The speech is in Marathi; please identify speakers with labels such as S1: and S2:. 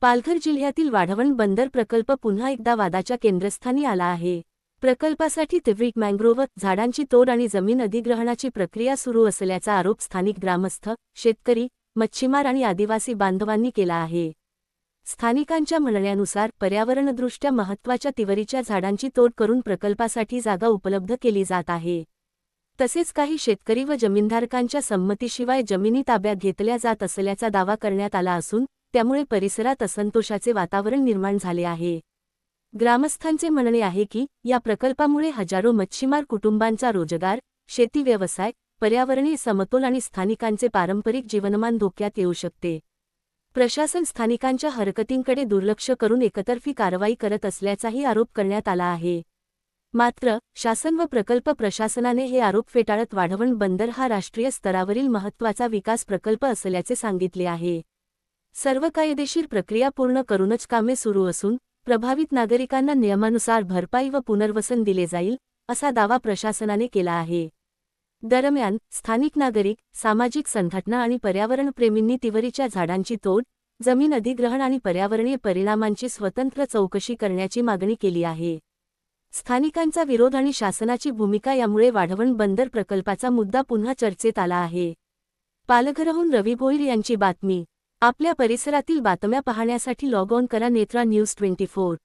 S1: पालघर जिल्ह्यातील वाढवण बंदर प्रकल्प पुन्हा एकदा वादाच्या केंद्रस्थानी आला आहे। प्रकल्पासाठी तीव्र मँग्रोव्ह झाडांची तोड आणि जमीन अधिग्रहणाची प्रक्रिया सुरू असल्याचा आरोप स्थानिक ग्रामस्थ, शेतकरी, मच्छीमार आणि आदिवासी बांधवांनी केला आहे। स्थानिकांच्या म्हणण्यानुसार पर्यावरणदृष्ट्या महत्त्वाच्या तिवरीच्या झाडांची तोड करून प्रकल्पासाठी जागा उपलब्ध केली जात आहे। तसेच काही शेतकरी व जमीनधारकांच्या संमतीशिवाय जमिनी ताब्यात घेतल्या जात असल्याचा दावा करण्यात आला असून त्यामुळे परिसरात असंतोषाचे वातावरण निर्माण झाले आहे। ग्रामस्थांचे म्हणणे आहे की या प्रकल्पामुळे हजारो मच्छीमार कुटुंबांचा रोजगार, शेती व्यवसाय, पर्यावरणीय समतोल आणि स्थानिकांचे पारंपरिक जीवनमान धोक्यात येऊ शकते। प्रशासन स्थानिकांच्या हरकतींकडे दुर्लक्ष करून एकतर्फी कारवाई करत असल्याचाही आरोप करण्यात आला आहे। मात्र शासन व प्रकल्प प्रशासनाने हे आरोप फेटाळत वाढवण बंदर हा राष्ट्रीय स्तरावरील महत्त्वाचा विकास प्रकल्प असल्याचे सांगितले आहे। सर्व कायदेशीर प्रक्रिया पूर्ण करूनच कामे सुरू असून प्रभावित नागरिकांना नियमानुसार भरपाई व पुनर्वसन दिले जाईल, असा दावा प्रशासनाने केला आहे। दरम्यान स्थानिक नागरिक, सामाजिक संघटना आणि पर्यावरणप्रेमींनी तिवरीच्या झाडांची तोड, जमीन अधिग्रहण आणि पर्यावरणीय परिणामांची स्वतंत्र चौकशी करण्याची मागणी केली आहे। स्थानिकांचा विरोध आणि शासनाची भूमिका यामुळे वाढवण बंदर प्रकल्पाचा मुद्दा पुन्हा चर्चेत आला आहे। पालघरहून रवी भोईर यांची बातमी। आपल्या परिसरातील बातम्या पाहण्यासाठी लॉग ऑन करा नेत्रा न्यूज 24।